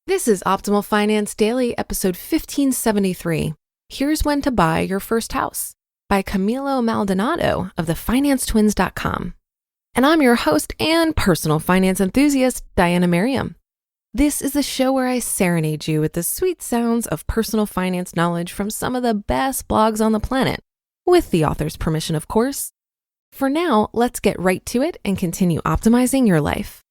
This is Optimal Finance Daily, episode 1573. Here's When to Buy Your First House by Camilo Maldonado of theFinanceTwins.com. And I'm your host and personal finance enthusiast, Diana Merriam. This is the show where I serenade you with the sweet sounds of personal finance knowledge from some of the best blogs on the planet, with the author's permission, of course. For now, let's get right to it and continue optimizing your life.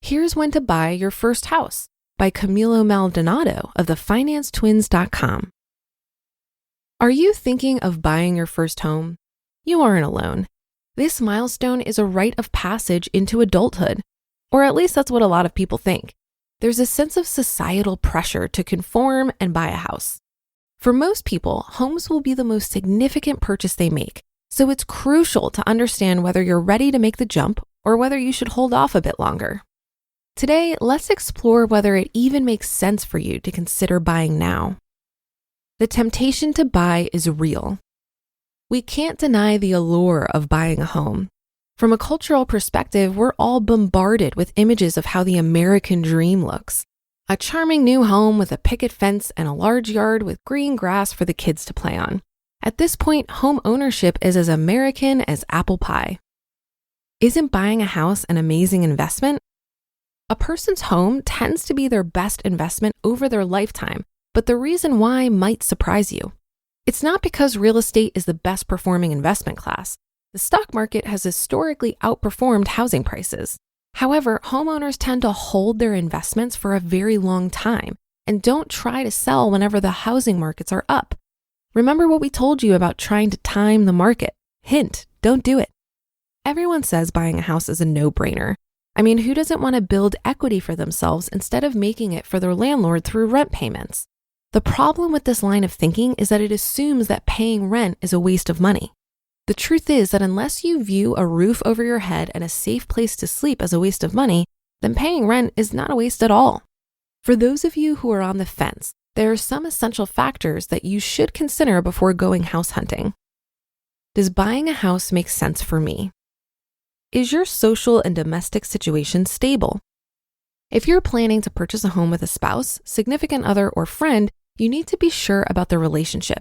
Here's When to Buy Your First House by Camilo Maldonado of theFinanceTwins.com. Are you thinking of buying your first home? You aren't alone. This milestone is a rite of passage into adulthood, or at least that's what a lot of people think. There's a sense of societal pressure to conform and buy a house. For most people, homes will be the most significant purchase they make, so it's crucial to understand whether you're ready to make the jump or whether you should hold off a bit longer. Today, let's explore whether it even makes sense for you to consider buying now. The temptation to buy is real. We can't deny the allure of buying a home. From a cultural perspective, we're all bombarded with images of how the American dream looks. A charming new home with a picket fence and a large yard with green grass for the kids to play on. At this point, home ownership is as American as apple pie. Isn't buying a house an amazing investment? A person's home tends to be their best investment over their lifetime, but the reason why might surprise you. It's not because real estate is the best performing investment class. The stock market has historically outperformed housing prices. However, homeowners tend to hold their investments for a very long time and don't try to sell whenever the housing markets are up. Remember what we told you about trying to time the market. Hint, don't do it. Everyone says buying a house is a no-brainer. I mean, who doesn't want to build equity for themselves instead of making it for their landlord through rent payments? The problem with this line of thinking is that it assumes that paying rent is a waste of money. The truth is that unless you view a roof over your head and a safe place to sleep as a waste of money, then paying rent is not a waste at all. For those of you who are on the fence, there are some essential factors that you should consider before going house hunting. Does buying a house make sense for me? Is your social and domestic situation stable? If you're planning to purchase a home with a spouse, significant other, or friend, you need to be sure about the relationship.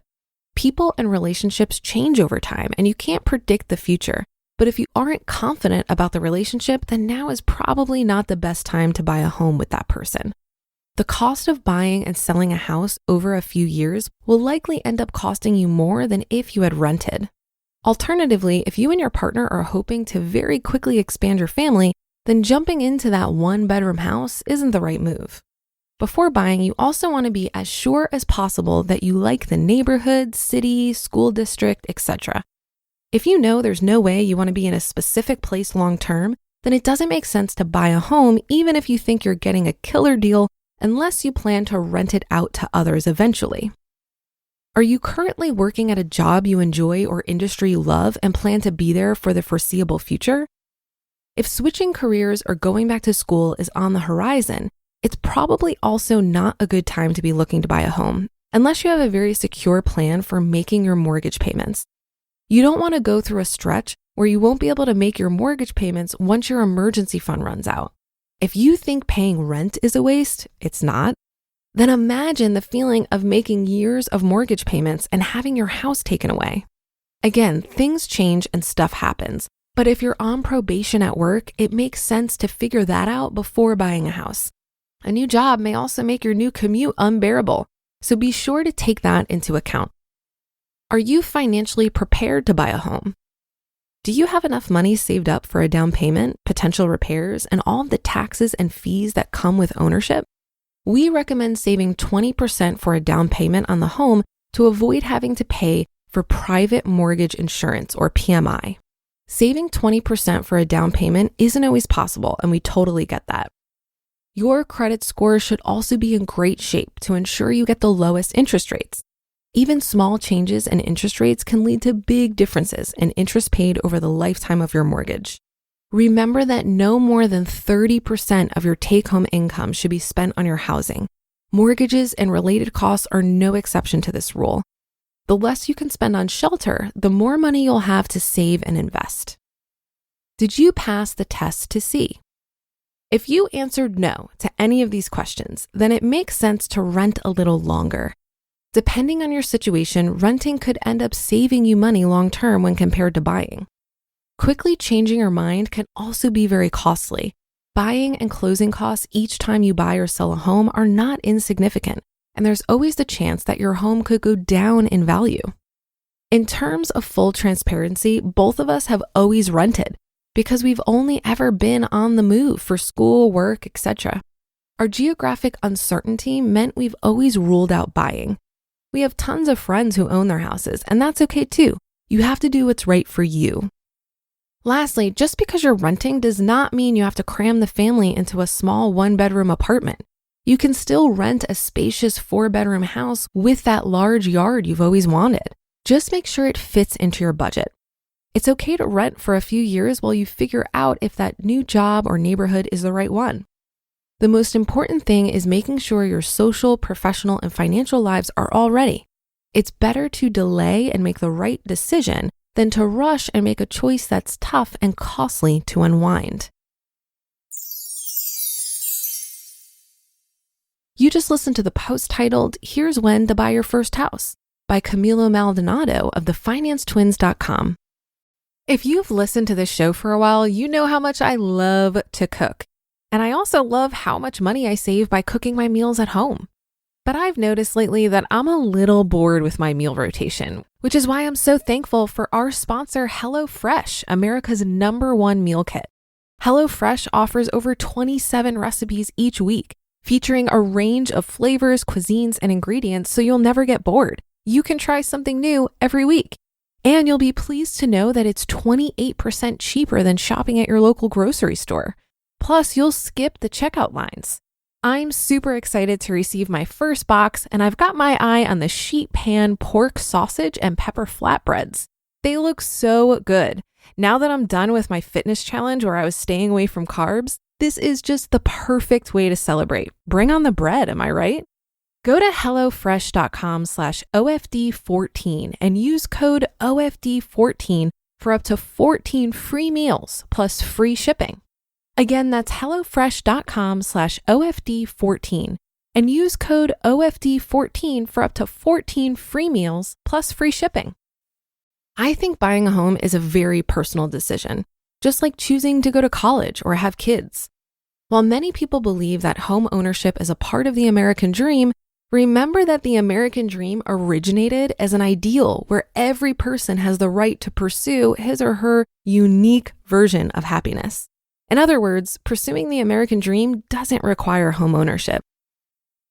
People and relationships change over time, and you can't predict the future. But if you aren't confident about the relationship, then now is probably not the best time to buy a home with that person. The cost of buying and selling a house over a few years will likely end up costing you more than if you had rented. Alternatively, if you and your partner are hoping to very quickly expand your family, then jumping into that one-bedroom house isn't the right move. Before buying, you also want to be as sure as possible that you like the neighborhood, city, school district, etc. If you know there's no way you want to be in a specific place long-term, then it doesn't make sense to buy a home even if you think you're getting a killer deal unless you plan to rent it out to others eventually. Are you currently working at a job you enjoy or industry you love and plan to be there for the foreseeable future? If switching careers or going back to school is on the horizon, it's probably also not a good time to be looking to buy a home, unless you have a very secure plan for making your mortgage payments. You don't want to go through a stretch where you won't be able to make your mortgage payments once your emergency fund runs out. If you think paying rent is a waste, it's not. Then imagine the feeling of making years of mortgage payments and having your house taken away. Again, things change and stuff happens, but if you're on probation at work, it makes sense to figure that out before buying a house. A new job may also make your new commute unbearable, so be sure to take that into account. Are you financially prepared to buy a home? Do you have enough money saved up for a down payment, potential repairs, and all of the taxes and fees that come with ownership? We recommend saving 20% for a down payment on the home to avoid having to pay for private mortgage insurance, or PMI. Saving 20% for a down payment isn't always possible, and we totally get that. Your credit score should also be in great shape to ensure you get the lowest interest rates. Even small changes in interest rates can lead to big differences in interest paid over the lifetime of your mortgage. Remember that no more than 30% of your take-home income should be spent on your housing. Mortgages and related costs are no exception to this rule. The less you can spend on shelter, the more money you'll have to save and invest. Did you pass the test to see? If you answered no to any of these questions, then it makes sense to rent a little longer. Depending on your situation, renting could end up saving you money long-term when compared to buying. Quickly changing your mind can also be very costly. Buying and closing costs each time you buy or sell a home are not insignificant, and there's always the chance that your home could go down in value. In terms of full transparency, both of us have always rented because we've only ever been on the move for school, work, etc. Our geographic uncertainty meant we've always ruled out buying. We have tons of friends who own their houses, and that's okay too. You have to do what's right for you. Lastly, just because you're renting does not mean you have to cram the family into a small 1-bedroom apartment. You can still rent a spacious 4-bedroom house with that large yard you've always wanted. Just make sure it fits into your budget. It's okay to rent for a few years while you figure out if that new job or neighborhood is the right one. The most important thing is making sure your social, professional, and financial lives are all ready. It's better to delay and make the right decision than to rush and make a choice that's tough and costly to unwind. You just listened to the post titled, "Here's When to Buy Your First House" by Camilo Maldonado of thefinancetwins.com. If you've listened to this show for a while, you know how much I love to cook. And I also love how much money I save by cooking my meals at home. But I've noticed lately that I'm a little bored with my meal rotation, which is why I'm so thankful for our sponsor, HelloFresh, America's #1 meal kit. HelloFresh offers over 27 recipes each week, featuring a range of flavors, cuisines, and ingredients so you'll never get bored. You can try something new every week. And you'll be pleased to know that it's 28% cheaper than shopping at your local grocery store. Plus, you'll skip the checkout lines. I'm super excited to receive my first box, and I've got my eye on the sheet pan pork sausage and pepper flatbreads. They look so good. Now that I'm done with my fitness challenge where I was staying away from carbs, this is just the perfect way to celebrate. Bring on the bread, am I right? Go to hellofresh.com/OFD14 and use code OFD14 for up to 14 free meals plus free shipping. Again, that's hellofresh.com/OFD14 and use code OFD14 for up to 14 free meals plus free shipping. I think buying a home is a very personal decision, just like choosing to go to college or have kids. While many people believe that home ownership is a part of the American dream, remember that the American dream originated as an ideal where every person has the right to pursue his or her unique version of happiness. In other words, pursuing the American dream doesn't require home ownership.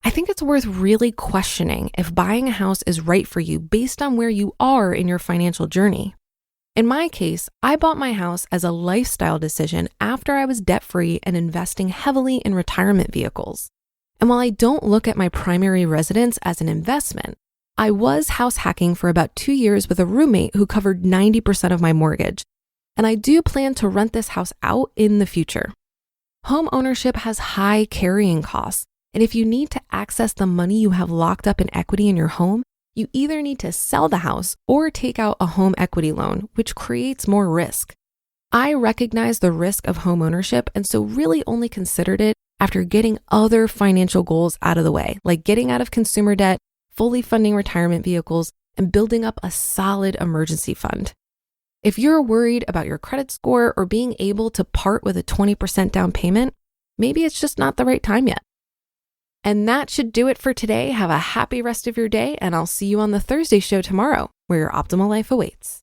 I think it's worth really questioning if buying a house is right for you based on where you are in your financial journey. In my case, I bought my house as a lifestyle decision after I was debt-free and investing heavily in retirement vehicles. And while I don't look at my primary residence as an investment, I was house hacking for about 2 years with a roommate who covered 90% of my mortgage. And I do plan to rent this house out in the future. Home ownership has high carrying costs. And if you need to access the money you have locked up in equity in your home, you either need to sell the house or take out a home equity loan, which creates more risk. I recognize the risk of home ownership and so really only considered it after getting other financial goals out of the way, like getting out of consumer debt, fully funding retirement vehicles, and building up a solid emergency fund. If you're worried about your credit score or being able to part with a 20% down payment, maybe it's just not the right time yet. And that should do it for today. Have a happy rest of your day, and I'll see you on the Thursday show tomorrow, where your optimal life awaits.